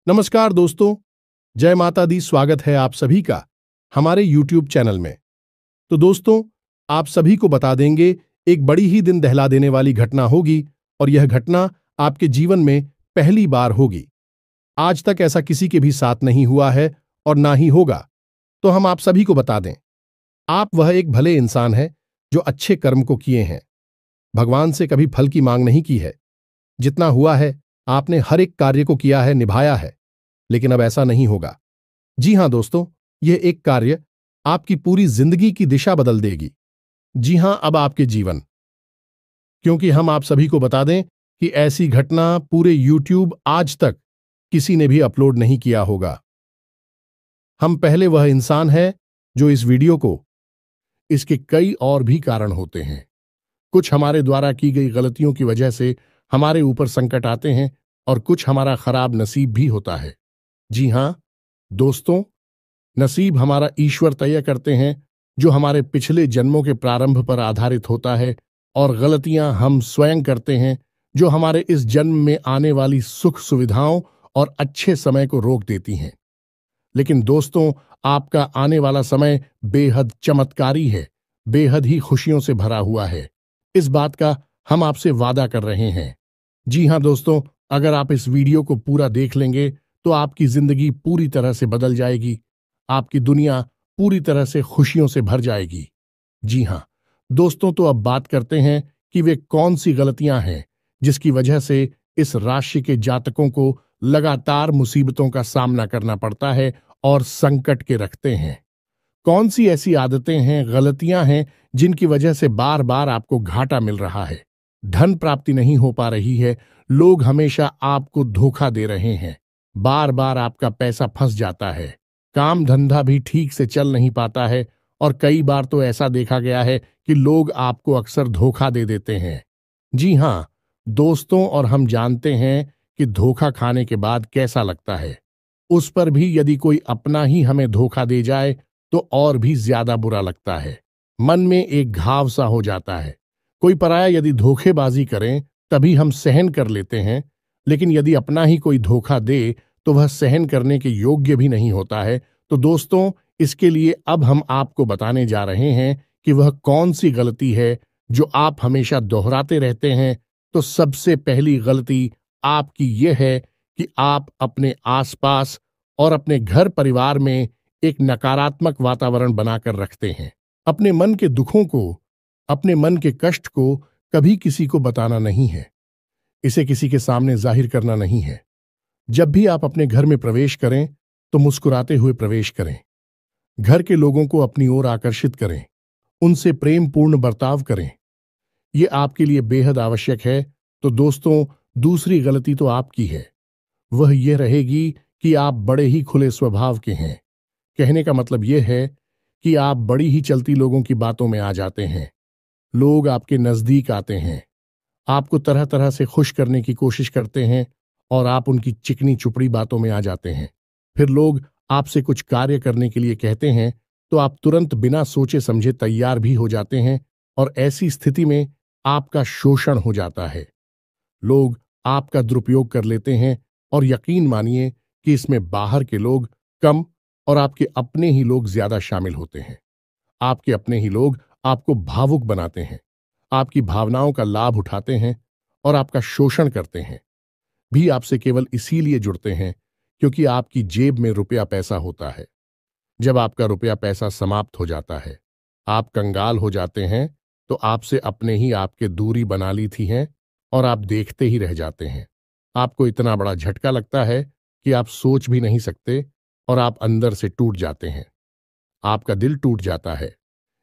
नमस्कार दोस्तों, जय माता दी। स्वागत है आप सभी का हमारे YouTube चैनल में। तो दोस्तों, आप सभी को बता देंगे, एक बड़ी ही दिल दहला देने वाली घटना होगी और यह घटना आपके जीवन में पहली बार होगी। आज तक ऐसा किसी के भी साथ नहीं हुआ है और ना ही होगा। तो हम आप सभी को बता दें, आप वह एक भले इंसान हैं जो अच्छे कर्म को किए हैं, भगवान से कभी फल की मांग नहीं की है। जितना हुआ है आपने हर एक कार्य को किया है, निभाया है, लेकिन अब ऐसा नहीं होगा। जी हां दोस्तों, यह एक कार्य आपकी पूरी जिंदगी की दिशा बदल देगी। जी हां, अब आपके जीवन, क्योंकि हम आप सभी को बता दें कि ऐसी घटना पूरे YouTube आज तक किसी ने भी अपलोड नहीं किया होगा। हम पहले वह इंसान है जो इस वीडियो को, इसके कई और भी कारण होते हैं। कुछ हमारे द्वारा की गई गलतियों की वजह से हमारे ऊपर संकट आते हैं और कुछ हमारा खराब नसीब भी होता है। जी हां दोस्तों, नसीब हमारा ईश्वर तय करते हैं, जो हमारे पिछले जन्मों के प्रारंभ पर आधारित होता है, और गलतियां हम स्वयं करते हैं, जो हमारे इस जन्म में आने वाली सुख सुविधाओं और अच्छे समय को रोक देती हैं। लेकिन दोस्तों, आपका आने वाला समय बेहद चमत्कारी है, बेहद ही खुशियों से भरा हुआ है। इस बात का हम आपसे वादा कर रहे हैं। जी हां दोस्तों, अगर आप इस वीडियो को पूरा देख लेंगे तो आपकी जिंदगी पूरी तरह से बदल जाएगी, आपकी दुनिया पूरी तरह से खुशियों से भर जाएगी। जी हां दोस्तों, तो अब बात करते हैं कि वे कौन सी गलतियां हैं जिसकी वजह से इस राशि के जातकों को लगातार मुसीबतों का सामना करना पड़ता है और संकट के रखते हैं। कौन सी ऐसी आदतें हैं, गलतियां हैं जिनकी वजह से बार बार आपको घाटा मिल रहा है, धन प्राप्ति नहीं हो पा रही है, लोग हमेशा आपको धोखा दे रहे हैं, बार बार आपका पैसा फंस जाता है, काम धंधा भी ठीक से चल नहीं पाता है, और कई बार तो ऐसा देखा गया है कि लोग आपको अक्सर धोखा दे देते हैं। जी हां दोस्तों, और हम जानते हैं कि धोखा खाने के बाद कैसा लगता है। उस पर भी यदि कोई अपना ही हमें धोखा दे जाए तो और भी ज्यादा बुरा लगता है, मन में एक घाव सा हो जाता है। कोई पराया यदि धोखेबाजी करें तभी हम सहन कर लेते हैं, लेकिन यदि अपना ही कोई धोखा दे तो वह सहन करने के योग्य भी नहीं होता है। तो दोस्तों, इसके लिए अब हम आपको बताने जा रहे हैं कि वह कौन सी गलती है जो आप हमेशा दोहराते रहते हैं। तो सबसे पहली गलती आपकी यह है कि आप अपने आसपास और अपने घर परिवार में एक नकारात्मक वातावरण बनाकर रखते हैं। अपने मन के दुखों को, अपने मन के कष्ट को कभी किसी को बताना नहीं है, इसे किसी के सामने जाहिर करना नहीं है। जब भी आप अपने घर में प्रवेश करें तो मुस्कुराते हुए प्रवेश करें, घर के लोगों को अपनी ओर आकर्षित करें, उनसे प्रेम पूर्ण बर्ताव करें। यह आपके लिए बेहद आवश्यक है। तो दोस्तों, दूसरी गलती तो आपकी है, वह यह रहेगी कि आप बड़े ही खुले स्वभाव के हैं। कहने का मतलब यह है कि आप बड़ी ही चलती लोगों की बातों में आ जाते हैं। लोग आपके नजदीक आते हैं, आपको तरह तरह से खुश करने की कोशिश करते हैं, और आप उनकी चिकनी चुपड़ी बातों में आ जाते हैं। फिर लोग आपसे कुछ कार्य करने के लिए कहते हैं तो आप तुरंत बिना सोचे समझे तैयार भी हो जाते हैं, और ऐसी स्थिति में आपका शोषण हो जाता है। लोग आपका दुरुपयोग कर लेते हैं, और यकीन मानिए कि इसमें बाहर के लोग कम और आपके अपने ही लोग ज्यादा शामिल होते हैं। आपके अपने ही लोग आपको भावुक बनाते हैं, आपकी भावनाओं का लाभ उठाते हैं और आपका शोषण करते हैं। भी आपसे केवल इसीलिए जुड़ते हैं क्योंकि आपकी जेब में रुपया पैसा होता है। जब आपका रुपया पैसा समाप्त हो जाता है, आप कंगाल हो जाते हैं, तो आपसे अपने ही आपके दूरी बना ली थी हैं, और आप देखते ही रह जाते हैं। आपको इतना बड़ा झटका लगता है कि आप सोच भी नहीं सकते, और आप अंदर से टूट जाते हैं। आपका दिल टूट जाता है।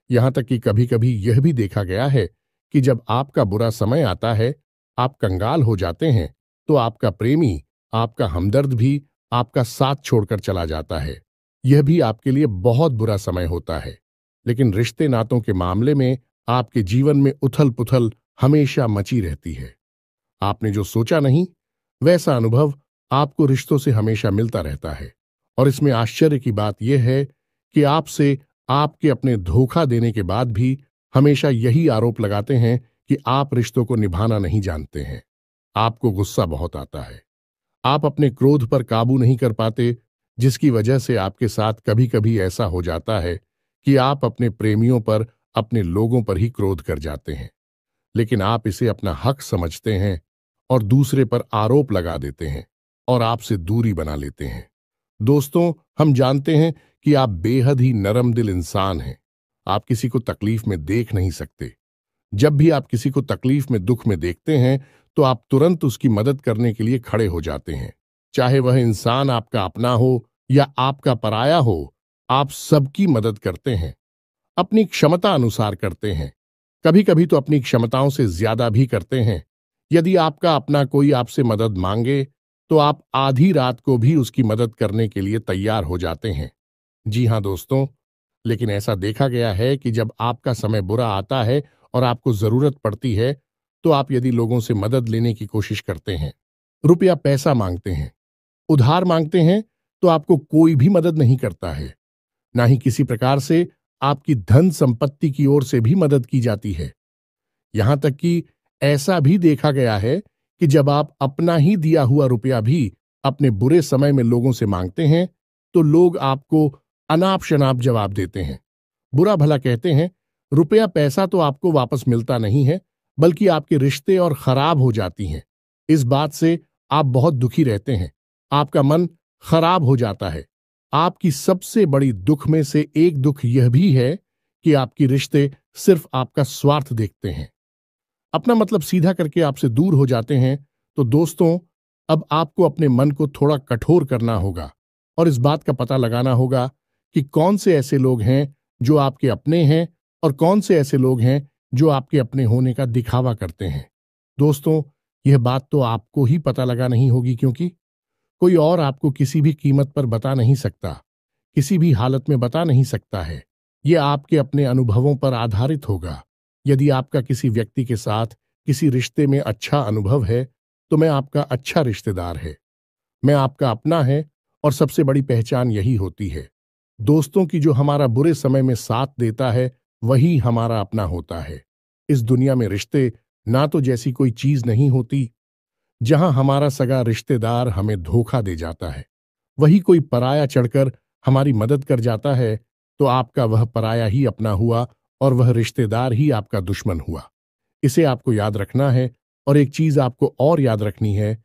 यहां तक कि कभी कभी यह भी देखा गया है कि जब आपका बुरा समय आता है, आप कंगाल हो जाते हैं, तो आपका प्रेमी, आपका हमदर्द भी आपका साथ छोड़कर चला जाता है। यह भी आपके लिए बहुत बुरा समय होता है। लेकिन रिश्ते नातों के मामले में आपके जीवन में उथल पुथल हमेशा मची रहती है। आपने जो सोचा नहीं, वैसा अनुभव आपको रिश्तों से हमेशा मिलता रहता है। और इसमें आश्चर्य की बात यह है कि आपसे आपके अपने धोखा देने के बाद भी हमेशा यही आरोप लगाते हैं कि आप रिश्तों को निभाना नहीं जानते हैं। आपको गुस्सा बहुत आता है, आप अपने क्रोध पर काबू नहीं कर पाते, जिसकी वजह से आपके साथ कभी कभी ऐसा हो जाता है कि आप अपने प्रेमियों पर, अपने लोगों पर ही क्रोध कर जाते हैं। लेकिन आप इसे अपना हक समझते हैं और दूसरे पर आरोप लगा देते हैं और आपसे दूरी बना लेते हैं। दोस्तों, हम जानते हैं कि आप बेहद ही नरम दिल इंसान हैं। आप किसी को तकलीफ में देख नहीं सकते। जब भी आप किसी को तकलीफ में, दुख में देखते हैं, तो आप तुरंत उसकी मदद करने के लिए खड़े हो जाते हैं। चाहे वह इंसान आपका अपना हो या आपका पराया हो, आप सबकी मदद करते हैं। अपनी क्षमता अनुसार करते हैं। कभी कभी तो अपनी क्षमताओं से ज्यादा भी करते हैं। यदि आपका अपना कोई आपसे मदद मांगे, तो आप आधी रात को भी उसकी मदद करने के लिए तैयार हो जाते हैं। जी हां दोस्तों, लेकिन ऐसा देखा गया है कि जब आपका समय बुरा आता है और आपको जरूरत पड़ती है, तो आप यदि लोगों से मदद लेने की कोशिश करते हैं, रुपया पैसा मांगते हैं, उधार मांगते हैं, तो आपको कोई भी मदद नहीं करता है। ना ही किसी प्रकार से आपकी धन संपत्ति की ओर से भी मदद की जाती है। यहां तक कि ऐसा भी देखा गया है कि जब आप अपना ही दिया हुआ रुपया भी अपने बुरे समय में लोगों से मांगते हैं, तो लोग आपको अनाप शनाप जवाब देते हैं, बुरा भला कहते हैं। रुपया पैसा तो आपको वापस मिलता नहीं है, बल्कि आपके रिश्ते और खराब हो जाती हैं। इस बात से आप बहुत दुखी रहते हैं। आपका मन खराब हो जाता है। आपकी सबसे बड़ी दुख में से एक दुख यह भी है कि आपके रिश्ते सिर्फ आपका स्वार्थ देखते हैं, अपना मतलब सीधा करके आपसे दूर हो जाते हैं। तो दोस्तों, अब आपको अपने मन को थोड़ा कठोर करना होगा और इस बात का पता लगाना होगा कि कौन से ऐसे लोग हैं जो आपके अपने हैं और कौन से ऐसे लोग हैं जो आपके अपने होने का दिखावा करते हैं। दोस्तों, यह बात तो आपको ही पता लगा नहीं होगी, क्योंकि कोई और आपको किसी भी कीमत पर बता नहीं सकता, किसी भी हालत में बता नहीं सकता है। यह आपके अपने अनुभवों पर आधारित होगा। यदि आपका किसी व्यक्ति के साथ किसी रिश्ते में अच्छा अनुभव है, तो मैं आपका अच्छा रिश्तेदार है, मैं आपका अपना है, और सबसे बड़ी पहचान यही होती है। दोस्तों की जो हमारा बुरे समय में साथ देता है, वही हमारा अपना होता है। इस दुनिया में रिश्ते ना तो जैसी कोई चीज नहीं होती। जहां हमारा सगा रिश्तेदार हमें धोखा दे जाता है, वही कोई पराया चढ़कर हमारी मदद कर जाता है, तो आपका वह पराया ही अपना हुआ और वह रिश्तेदार ही आपका दुश्मन हुआ। इसे आपको याद रखना है। और एक चीज आपको और याद रखनी है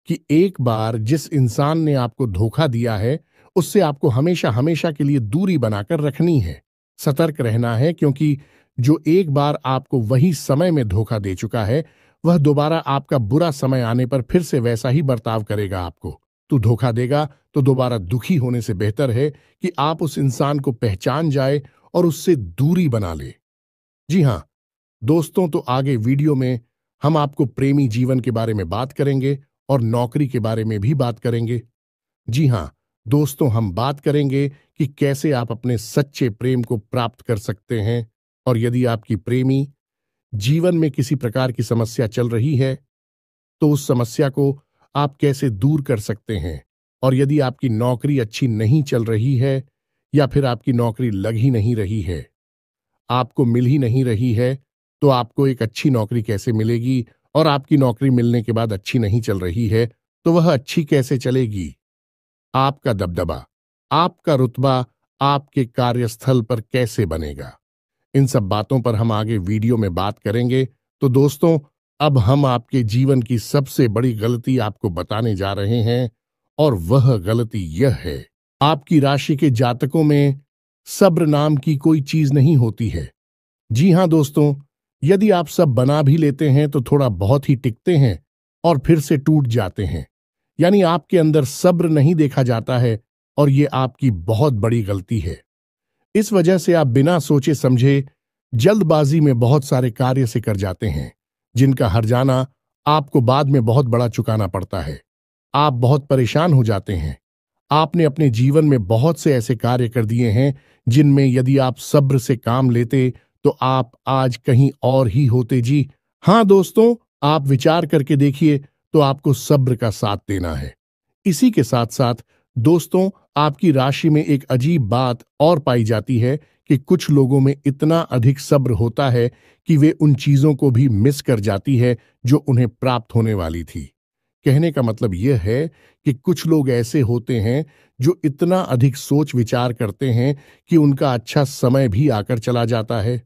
कि एक बार जिस इंसान ने आपको धोखा दिया है, उससे आपको हमेशा हमेशा के लिए दूरी बनाकर रखनी है। सतर्क रहना है, क्योंकि जो एक बार आपको वही समय में धोखा दे चुका है, वह दोबारा आपका बुरा समय आने पर फिर से वैसा ही बर्ताव करेगा आपको। तू धोखा देगा तो दोबारा दुखी होने से बेहतर है कि आप उस इंसान को पहचान जाए और उससे दूरी बना ले। जी हां दोस्तों, तो आगे वीडियो में हम आपको प्रेमी जीवन के बारे में बात करेंगे और नौकरी के बारे में भी बात करेंगे। जी हां दोस्तों, हम बात करेंगे कि कैसे आप अपने सच्चे प्रेम को प्राप्त कर सकते हैं, और यदि आपकी प्रेमी जीवन में किसी प्रकार की समस्या चल रही है, तो उस समस्या को आप कैसे दूर कर सकते हैं। और यदि आपकी नौकरी अच्छी नहीं चल रही है, या फिर आपकी नौकरी लग ही नहीं रही है, आपको मिल ही नहीं रही है, तो आपको एक अच्छी नौकरी कैसे मिलेगी, और आपकी नौकरी मिलने के बाद अच्छी नहीं चल रही है, तो वह अच्छी कैसे चलेगी। आपका दबदबा, आपका रुतबा आपके कार्यस्थल पर कैसे बनेगा। इन सब बातों पर हम आगे वीडियो में बात करेंगे। तो दोस्तों, अब हम आपके जीवन की सबसे बड़ी गलती आपको बताने जा रहे हैं, और वह गलती यह है, आपकी राशि के जातकों में सब्र नाम की कोई चीज नहीं होती है। जी हां दोस्तों, यदि आप सब बना भी लेते हैं तो थोड़ा बहुत ही टिकते हैं और फिर से टूट जाते हैं। यानी आपके अंदर सब्र नहीं देखा जाता है, और ये आपकी बहुत बड़ी गलती है। इस वजह से आप बिना सोचे समझे जल्दबाजी में बहुत सारे कार्य से कर जाते हैं, जिनका हर्जाना आपको बाद में बहुत बड़ा चुकाना पड़ता है। आप बहुत परेशान हो जाते हैं। आपने अपने जीवन में बहुत से ऐसे कार्य कर दिए हैं जिनमें यदि आप सब्र से काम लेते, तो आप आज कहीं और ही होते। जी हां दोस्तों, आप विचार करके देखिए, तो आपको सब्र का साथ देना है। इसी के साथ साथ दोस्तों, आपकी राशि में एक अजीब बात और पाई जाती है कि कुछ लोगों में इतना अधिक सब्र होता है कि वे उन चीजों को भी मिस कर जाती है जो उन्हें प्राप्त होने वाली थी। कहने का मतलब यह है कि कुछ लोग ऐसे होते हैं जो इतना अधिक सोच विचार करते हैं कि उनका अच्छा समय भी आकर चला जाता है।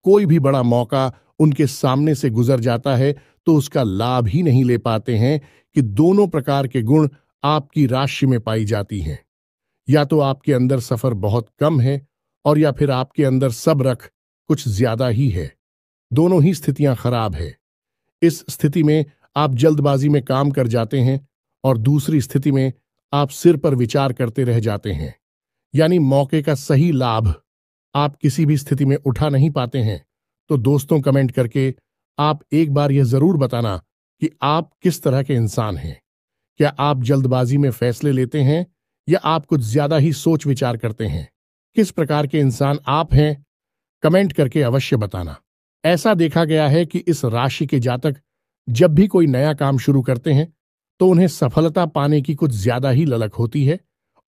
कोई भी बड़ा मौका उनके सामने से गुजर जाता है तो उसका लाभ ही नहीं ले पाते हैं कि दोनों प्रकार के गुण आपकी राशि में पाई जाती हैं। या तो आपके अंदर सफर बहुत कम है और या फिर आपके अंदर सब्र कुछ ज्यादा ही है। दोनों ही स्थितियां खराब है। इस स्थिति में आप जल्दबाजी में काम कर जाते हैं और दूसरी स्थिति में आप सिर पर विचार करते रह जाते हैं, यानी मौके का सही लाभ आप किसी भी स्थिति में उठा नहीं पाते हैं। तो दोस्तों, कमेंट करके आप एक बार यह जरूर बताना कि आप किस तरह के इंसान हैं। क्या आप जल्दबाजी में फैसले लेते हैं या आप कुछ ज्यादा ही सोच विचार करते हैं? किस प्रकार के इंसान आप हैं, कमेंट करके अवश्य बताना। ऐसा देखा गया है कि इस राशि के जातक जब भी कोई नया काम शुरू करते हैं तो उन्हें सफलता पाने की कुछ ज्यादा ही ललक होती है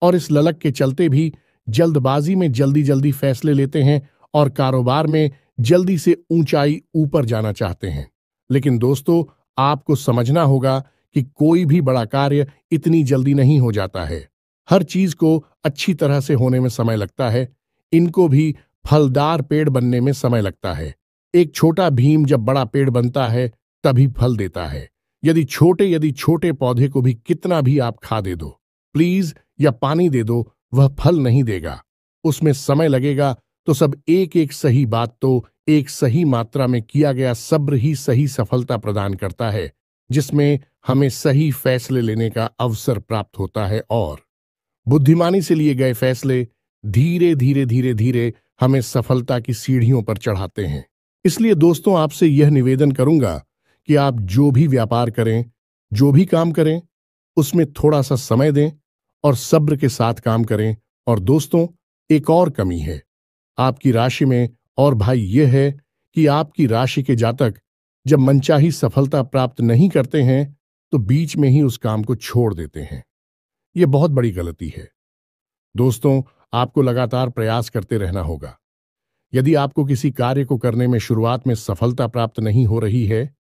और इस ललक के चलते भी जल्दबाजी में जल्दी जल्दी फैसले लेते हैं और कारोबार में जल्दी से ऊंचाई ऊपर जाना चाहते हैं। लेकिन दोस्तों, आपको समझना होगा कि कोई भी बड़ा कार्य इतनी जल्दी नहीं हो जाता है। हर चीज को अच्छी तरह से होने में समय लगता है। इनको भी फलदार पेड़ बनने में समय लगता है। एक छोटा भीम जब बड़ा पेड़ बनता है तभी फल देता है। यदि छोटे पौधे को भी कितना भी आप खा दे दो, प्लीज, या पानी दे दो, वह फल नहीं देगा। उसमें समय लगेगा। तो सब एक एक सही बात तो एक सही मात्रा में किया गया सब्र ही सही सफलता प्रदान करता है, जिसमें हमें सही फैसले लेने का अवसर प्राप्त होता है और बुद्धिमानी से लिए गए फैसले धीरे धीरे धीरे धीरे हमें सफलता की सीढ़ियों पर चढ़ाते हैं। इसलिए दोस्तों, आपसे यह निवेदन करूंगा कि आप जो भी व्यापार करें, जो भी काम करें, उसमें थोड़ा सा समय दें और सब्र के साथ काम करें। और दोस्तों, एक और कमी है आपकी राशि में, और भाई यह है कि आपकी राशि के जातक जब मनचाही सफलता प्राप्त नहीं करते हैं तो बीच में ही उस काम को छोड़ देते हैं। यह बहुत बड़ी गलती है। दोस्तों, आपको लगातार प्रयास करते रहना होगा। यदि आपको किसी कार्य को करने में शुरुआत में सफलता प्राप्त नहीं हो रही है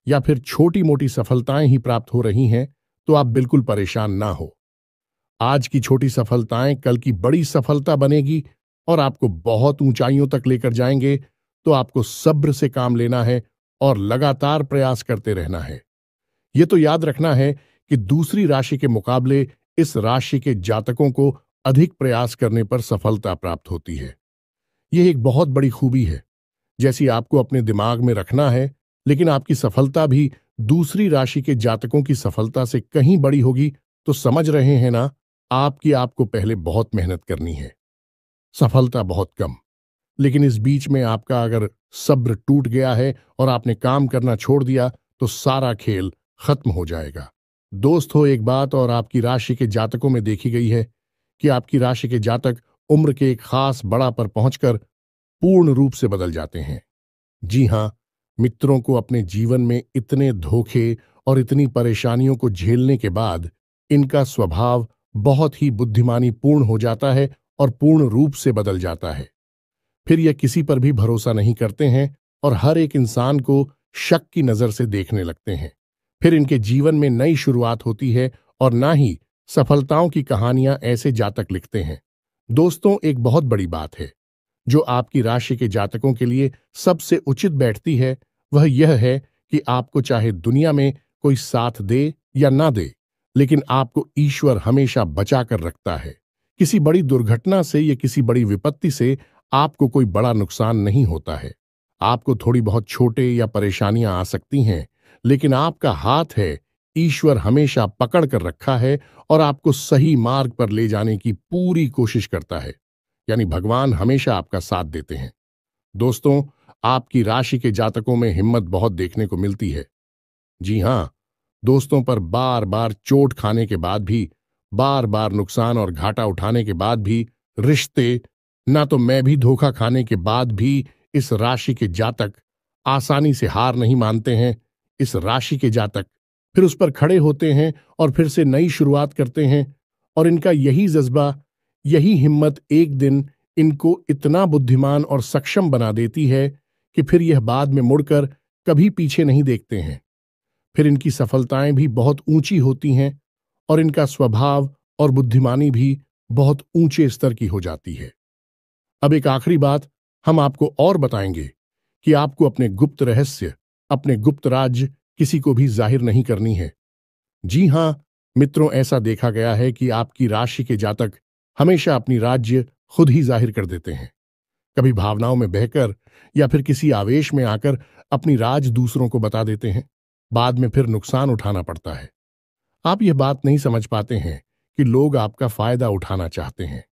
या फिर छोटी मोटी सफलताएं ही प्राप्त हो रही हैं, तो आप बिल्कुल परेशान ना हो। आज की छोटी सफलताएं कल की बड़ी सफलता बनेगी और आपको बहुत ऊंचाइयों तक लेकर जाएंगे। तो आपको सब्र से काम लेना है और लगातार प्रयास करते रहना है। यह तो याद रखना है कि दूसरी राशि के मुकाबले इस राशि के जातकों को अधिक प्रयास करने पर सफलता प्राप्त होती है। यह एक बहुत बड़ी खूबी है, जैसी आपको अपने दिमाग में रखना है। लेकिन आपकी सफलता भी दूसरी राशि के जातकों की सफलता से कहीं बड़ी होगी। तो समझ रहे हैं ना, आपको पहले बहुत मेहनत करनी है, सफलता बहुत कम। लेकिन इस बीच में आपका अगर सब्र टूट गया है और आपने काम करना छोड़ दिया तो सारा खेल खत्म हो जाएगा। दोस्त हो, एक बात और आपकी राशि के जातकों में देखी गई है कि आपकी राशि के जातक उम्र के एक खास बड़ा पर पहुंचकर पूर्ण रूप से बदल जाते हैं। जी हां, मित्रों को अपने जीवन में इतने धोखे और इतनी परेशानियों को झेलने के बाद इनका स्वभाव बहुत ही बुद्धिमानी पूर्ण हो जाता है और पूर्ण रूप से बदल जाता है। फिर यह किसी पर भी भरोसा नहीं करते हैं और हर एक इंसान को शक की नजर से देखने लगते हैं। फिर इनके जीवन में नई शुरुआत होती है और ना ही सफलताओं की कहानियां ऐसे जातक लिखते हैं। दोस्तों, एक बहुत बड़ी बात है जो आपकी राशि के जातकों के लिए सबसे उचित बैठती है, वह यह है कि आपको चाहे दुनिया में कोई साथ दे या ना दे, लेकिन आपको ईश्वर हमेशा बचा कर रखता है। किसी बड़ी दुर्घटना से या किसी बड़ी विपत्ति से आपको कोई बड़ा नुकसान नहीं होता है। आपको थोड़ी बहुत छोटे या परेशानियां आ सकती हैं, लेकिन आपका हाथ है, ईश्वर हमेशा पकड़ कर रखा है और आपको सही मार्ग पर ले जाने की पूरी कोशिश करता है। यानी भगवान हमेशा आपका साथ देते हैं। दोस्तों, आपकी राशि के जातकों में हिम्मत बहुत देखने को मिलती है। जी हां, दोस्तों पर बार बार चोट खाने के बाद भी, बार बार नुकसान और घाटा उठाने के बाद भी, रिश्ते ना तो मैं भी धोखा खाने के बाद भी इस राशि के जातक आसानी से हार नहीं मानते हैं। इस राशि के जातक फिर उस पर खड़े होते हैं और फिर से नई शुरुआत करते हैं और इनका यही जज्बा, यही हिम्मत एक दिन इनको इतना बुद्धिमान और सक्षम बना देती है कि फिर यह बाद में मुड़कर कभी पीछे नहीं देखते हैं। फिर इनकी सफलताएं भी बहुत ऊंची होती हैं और इनका स्वभाव और बुद्धिमानी भी बहुत ऊंचे स्तर की हो जाती है। अब एक आखिरी बात हम आपको और बताएंगे कि आपको अपने गुप्त रहस्य, अपने गुप्त राज किसी को भी जाहिर नहीं करनी है। जी हां मित्रों, ऐसा देखा गया है कि आपकी राशि के जातक हमेशा अपनी राज्य खुद ही जाहिर कर देते हैं। कभी भावनाओं में बहकर या फिर किसी आवेश में आकर अपनी राज दूसरों को बता देते हैं। बाद में फिर नुकसान उठाना पड़ता है। आप यह बात नहीं समझ पाते हैं कि लोग आपका फायदा उठाना चाहते हैं।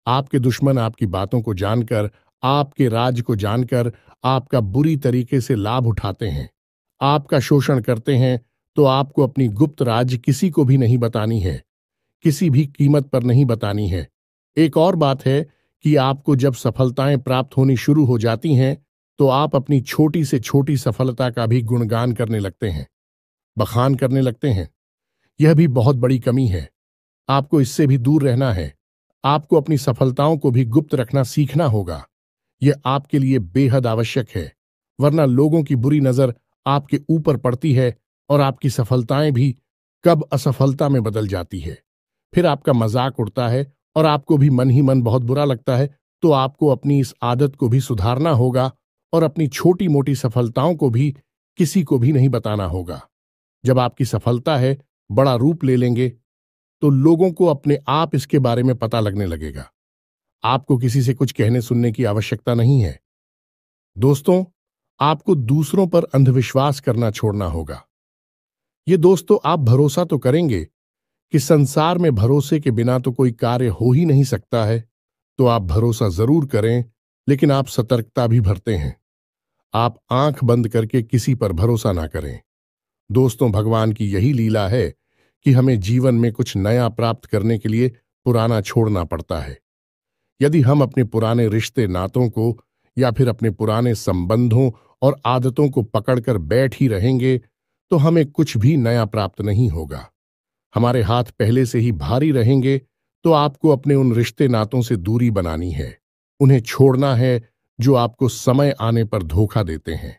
आपके दुश्मन आपकी बातों को जानकर, आपके राज को जानकर आपका बुरी तरीके से लाभ उठाते हैं, आपका शोषण करते हैं। तो आपको अपनी गुप्त राज किसी को भी नहीं बतानी है, किसी भी कीमत पर नहीं बतानी है। एक और बात है कि आपको जब सफलताएं प्राप्त होनी शुरू हो जाती हैं तो आप अपनी छोटी से छोटी सफलता का भी गुणगान करने लगते हैं, बखान करने लगते हैं। यह भी बहुत बड़ी कमी है। आपको इससे भी दूर रहना है। आपको अपनी सफलताओं को भी गुप्त रखना सीखना होगा। यह आपके लिए बेहद आवश्यक है, वरना लोगों की बुरी नजर आपके ऊपर पड़ती है और आपकी सफलताएं भी कब असफलता में बदल जाती है। फिर आपका मजाक उड़ता है और आपको भी मन ही मन बहुत बुरा लगता है। तो आपको अपनी इस आदत को भी सुधारना होगा और अपनी छोटी मोटी सफलताओं को भी किसी को भी नहीं बताना होगा। जब आपकी सफलता है बड़ा रूप ले लेंगे तो लोगों को अपने आप इसके बारे में पता लगने लगेगा। आपको किसी से कुछ कहने सुनने की आवश्यकता नहीं है। दोस्तों, आपको दूसरों पर अंधविश्वास करना छोड़ना होगा। ये दोस्तों, आप भरोसा तो करेंगे कि संसार में भरोसे के बिना तो कोई कार्य हो ही नहीं सकता है, तो आप भरोसा जरूर करें, लेकिन आप सतर्कता भी बरतें हैं। आप आंख बंद करके किसी पर भरोसा ना करें। दोस्तों, भगवान की यही लीला है कि हमें जीवन में कुछ नया प्राप्त करने के लिए पुराना छोड़ना पड़ता है। यदि हम अपने पुराने रिश्ते नातों को या फिर अपने पुराने संबंधों और आदतों को पकड़कर बैठ ही रहेंगे तो हमें कुछ भी नया प्राप्त नहीं होगा। हमारे हाथ पहले से ही भारी रहेंगे तो आपको अपने उन रिश्ते नातों से दूरी बनानी है। उन्हें छोड़ना है जो आपको समय आने पर धोखा देते हैं,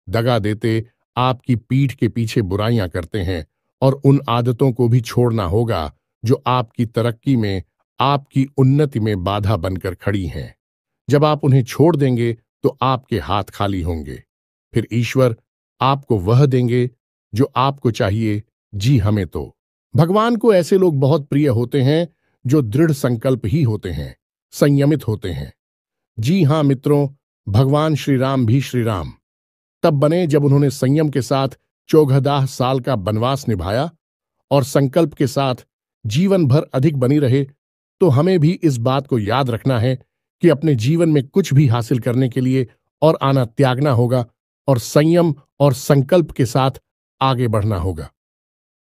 दगा देते, आपकी पीठ के पीछे बुराइयां करते हैं। और उन आदतों को भी छोड़ना होगा जो आपकी तरक्की में, आपकी उन्नति में बाधा बनकर खड़ी हैं। जब आप उन्हें छोड़ देंगे तो आपके हाथ खाली होंगे। फिर ईश्वर आपको वह देंगे जो आपको चाहिए। जी, हमें तो भगवान को ऐसे लोग बहुत प्रिय होते हैं जो दृढ़ संकल्प ही होते हैं, संयमित होते हैं। जी हां मित्रों, भगवान श्री राम भी श्री राम तब बने जब उन्होंने संयम के साथ 14 साल का वनवास निभाया और संकल्प के साथ जीवन भर अधिक बनी रहे। तो हमें भी इस बात को याद रखना है कि अपने जीवन में कुछ भी हासिल करने के लिए और आना त्यागना होगा और संयम और संकल्प के साथ आगे बढ़ना होगा।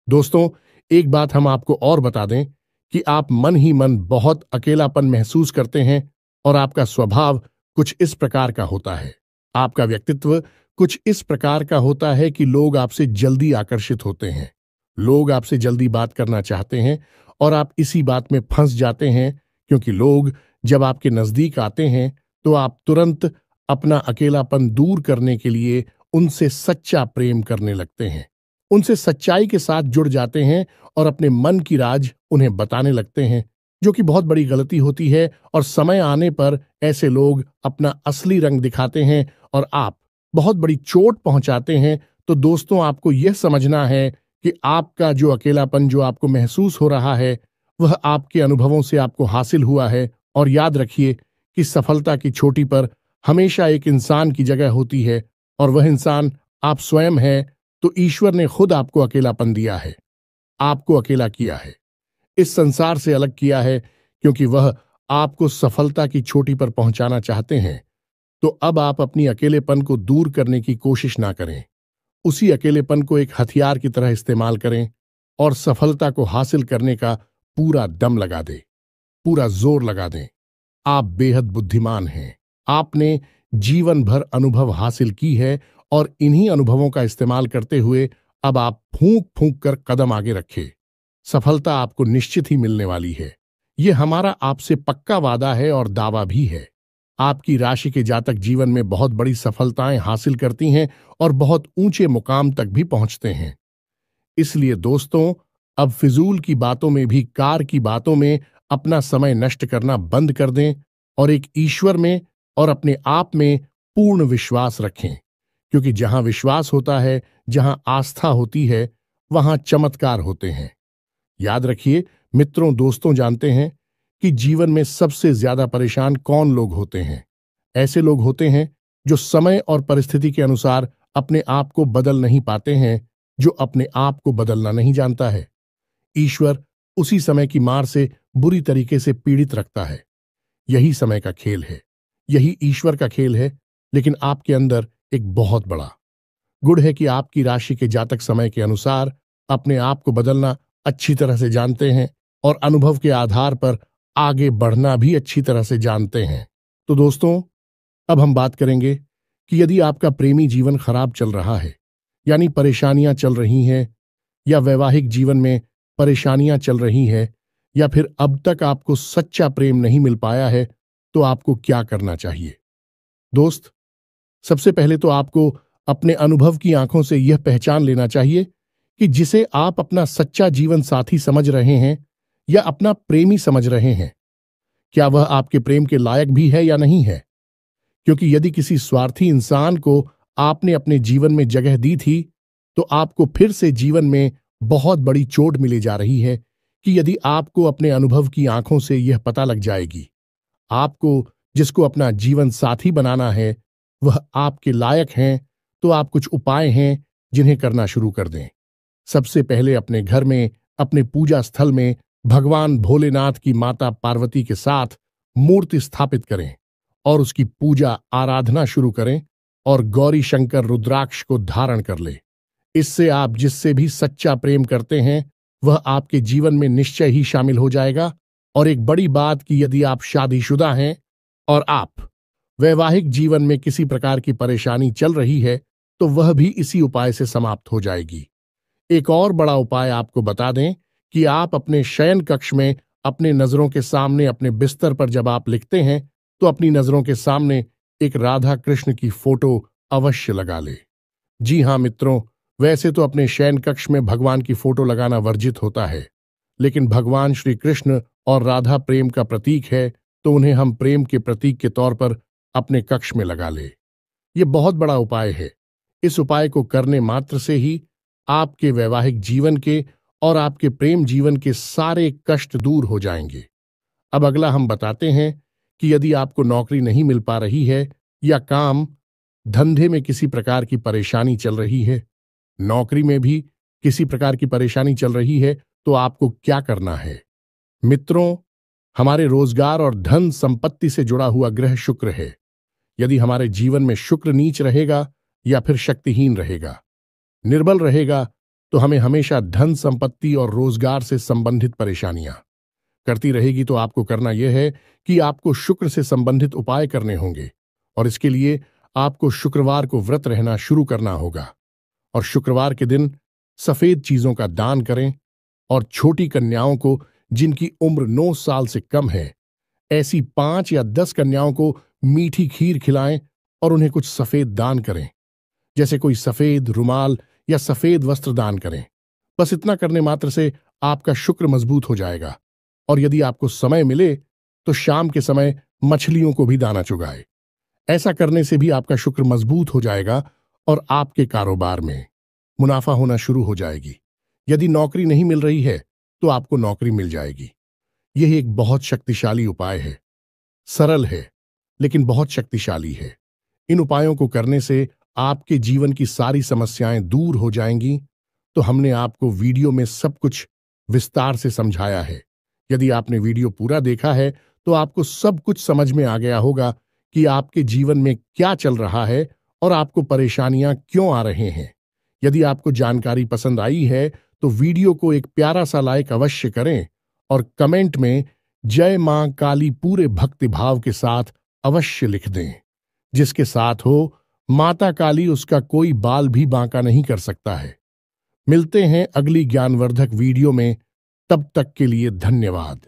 दोस्तों, एक बात हम आपको और बता दें कि आप मन ही मन बहुत अकेलापन महसूस करते हैं और आपका स्वभाव कुछ इस प्रकार का होता है, आपका व्यक्तित्व कुछ इस प्रकार का होता है कि लोग आपसे जल्दी आकर्षित होते हैं। लोग आपसे जल्दी बात करना चाहते हैं और आप इसी बात में फंस जाते हैं, क्योंकि लोग जब आपके नजदीक आते हैं तो आप तुरंत अपना अकेलापन दूर करने के लिए उनसे सच्चा प्रेम करने लगते हैं, उनसे सच्चाई के साथ जुड़ जाते हैं और अपने मन की राज उन्हें बताने लगते हैं, जो कि बहुत बड़ी गलती होती है। और समय आने पर ऐसे लोग अपना असली रंग दिखाते हैं और आप बहुत बड़ी चोट पहुंचाते हैं। तो दोस्तों, आपको यह समझना है कि आपका जो अकेलापन जो आपको महसूस हो रहा है वह आपके अनुभवों से आपको हासिल हुआ है। और याद रखिए कि सफलता की चोटी पर हमेशा एक इंसान की जगह होती है और वह इंसान आप स्वयं है। तो ईश्वर ने खुद आपको अकेलापन दिया है, आपको अकेला किया है, इस संसार से अलग किया है, क्योंकि वह आपको सफलता की चोटी पर पहुंचाना चाहते हैं। तो अब आप अपनी अकेलेपन को दूर करने की कोशिश ना करें, उसी अकेलेपन को एक हथियार की तरह इस्तेमाल करें और सफलता को हासिल करने का पूरा दम लगा दें, पूरा जोर लगा दें। आप बेहद बुद्धिमान हैं, आपने जीवन भर अनुभव हासिल की है और इन्हीं अनुभवों का इस्तेमाल करते हुए अब आप फूंक फूंक कर कदम आगे रखें। सफलता आपको निश्चित ही मिलने वाली है। यह हमारा आपसे पक्का वादा है और दावा भी है। आपकी राशि के जातक जीवन में बहुत बड़ी सफलताएं हासिल करती हैं और बहुत ऊंचे मुकाम तक भी पहुंचते हैं। इसलिए दोस्तों, अब फिजूल की बातों में भी, कार की बातों में अपना समय नष्ट करना बंद कर दें और एक ईश्वर में और अपने आप में पूर्ण विश्वास रखें, क्योंकि जहां विश्वास होता है, जहां आस्था होती है, वहां चमत्कार होते हैं। याद रखिए मित्रों, दोस्तों, जानते हैं कि जीवन में सबसे ज्यादा परेशान कौन लोग होते हैं? ऐसे लोग होते हैं जो समय और परिस्थिति के अनुसार अपने आप को बदल नहीं पाते हैं, जो अपने आप को बदलना नहीं जानता है। ईश्वर उसी समय की मार से बुरी तरीके से पीड़ित रखता है। यही समय का खेल है, यही ईश्वर का खेल है। लेकिन आपके अंदर एक बहुत बड़ा गुण है कि आपकी राशि के जातक समय के अनुसार अपने आप को बदलना अच्छी तरह से जानते हैं और अनुभव के आधार पर आगे बढ़ना भी अच्छी तरह से जानते हैं। तो दोस्तों, अब हम बात करेंगे कि यदि आपका प्रेमी जीवन खराब चल रहा है, यानी परेशानियां चल रही हैं, या वैवाहिक जीवन में परेशानियां चल रही हैं, या फिर अब तक आपको सच्चा प्रेम नहीं मिल पाया है, तो आपको क्या करना चाहिए? दोस्त, सबसे पहले तो आपको अपने अनुभव की आंखों से यह पहचान लेना चाहिए कि जिसे आप अपना सच्चा जीवन साथी समझ रहे हैं या अपना प्रेमी समझ रहे हैं, क्या वह आपके प्रेम के लायक भी है या नहीं है। क्योंकि यदि किसी स्वार्थी इंसान को आपने अपने जीवन में जगह दी थी, तो आपको फिर से जीवन में बहुत बड़ी चोट मिली जा रही है कि यदि आपको अपने अनुभव की आंखों से यह पता लग जाएगी, आपको जिसको अपना जीवन साथी बनाना है वह आपके लायक हैं, तो आप कुछ उपाय हैं जिन्हें करना शुरू कर दें। सबसे पहले अपने घर में, अपने पूजा स्थल में भगवान भोलेनाथ की माता पार्वती के साथ मूर्ति स्थापित करें और उसकी पूजा आराधना शुरू करें और गौरी शंकर रुद्राक्ष को धारण कर ले। इससे आप जिससे भी सच्चा प्रेम करते हैं वह आपके जीवन में निश्चय ही शामिल हो जाएगा। और एक बड़ी बात कि यदि आप शादीशुदा हैं और आप वैवाहिक जीवन में किसी प्रकार की परेशानी चल रही है, तो वह भी इसी उपाय से समाप्त हो जाएगी। एक और बड़ा उपाय आपको बता दें कि आप अपने शयन कक्ष में अपने नजरों के सामने, अपने बिस्तर पर जब आप लिखते हैं, तो अपनी नजरों के सामने एक राधा कृष्ण की फोटो अवश्य लगा ले। जी हां मित्रों, वैसे तो अपने शयन कक्ष में भगवान की फोटो लगाना वर्जित होता है, लेकिन भगवान श्री कृष्ण और राधा प्रेम का प्रतीक है, तो उन्हें हम प्रेम के प्रतीक के तौर पर अपने कक्ष में लगा ले। यह बहुत बड़ा उपाय है। इस उपाय को करने मात्र से ही आपके वैवाहिक जीवन के और आपके प्रेम जीवन के सारे कष्ट दूर हो जाएंगे। अब अगला हम बताते हैं कि यदि आपको नौकरी नहीं मिल पा रही है या काम धंधे में किसी प्रकार की परेशानी चल रही है, नौकरी में भी किसी प्रकार की परेशानी चल रही है, तो आपको क्या करना है? मित्रों, हमारे रोजगार और धन संपत्ति से जुड़ा हुआ ग्रह शुक्र है। यदि हमारे जीवन में शुक्र नीच रहेगा या फिर शक्तिहीन रहेगा, निर्बल रहेगा, तो हमें हमेशा धन संपत्ति और रोजगार से संबंधित परेशानियां करती रहेगी। तो आपको करना यह है कि आपको शुक्र से संबंधित उपाय करने होंगे और इसके लिए आपको शुक्रवार को व्रत रहना शुरू करना होगा और शुक्रवार के दिन सफेद चीजों का दान करें और छोटी कन्याओं को जिनकी उम्र 9 साल से कम है, ऐसी 5 या 10 कन्याओं को मीठी खीर खिलाएं और उन्हें कुछ सफेद दान करें, जैसे कोई सफेद रुमाल या सफेद वस्त्र दान करें। बस इतना करने मात्र से आपका शुक्र मजबूत हो जाएगा। और यदि आपको समय मिले तो शाम के समय मछलियों को भी दाना चुगाए। ऐसा करने से भी आपका शुक्र मजबूत हो जाएगा और आपके कारोबार में मुनाफा होना शुरू हो जाएगी। यदि नौकरी नहीं मिल रही है तो आपको नौकरी मिल जाएगी। यह एक बहुत शक्तिशाली उपाय है, सरल है लेकिन बहुत शक्तिशाली है। इन उपायों को करने से आपके जीवन की सारी समस्याएं दूर हो जाएंगी। तो हमने आपको वीडियो में सब कुछ विस्तार से समझाया है। यदि आपने वीडियो पूरा देखा है तो आपको सब कुछ समझ में आ गया होगा कि आपके जीवन में क्या चल रहा है और आपको परेशानियां क्यों आ रहे हैं। यदि आपको जानकारी पसंद आई है तो वीडियो को एक प्यारा सा लाइक अवश्य करें और कमेंट में जय मां काली पूरे भक्तिभाव के साथ अवश्य लिख दें। जिसके साथ हो माता काली, उसका कोई बाल भी बांका नहीं कर सकता है। मिलते हैं अगली ज्ञानवर्धक वीडियो में, तब तक के लिए धन्यवाद।